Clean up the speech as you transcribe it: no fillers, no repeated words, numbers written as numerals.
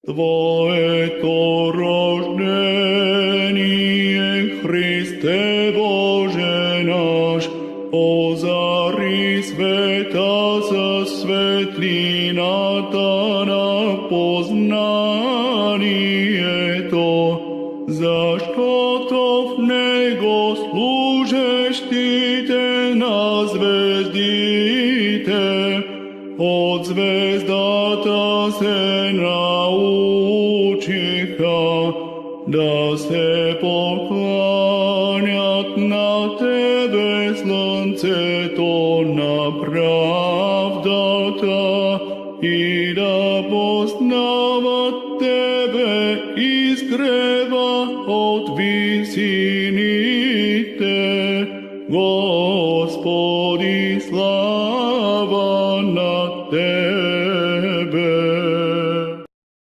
Твоето рождение, Христе Боже наш, озари света със светлината на познанието, защото в него служещите на звездите от звездата се научиха да се покланят на Тебе, слънцето на правдата, и да познават Тебе, изгрева от висините, Господи.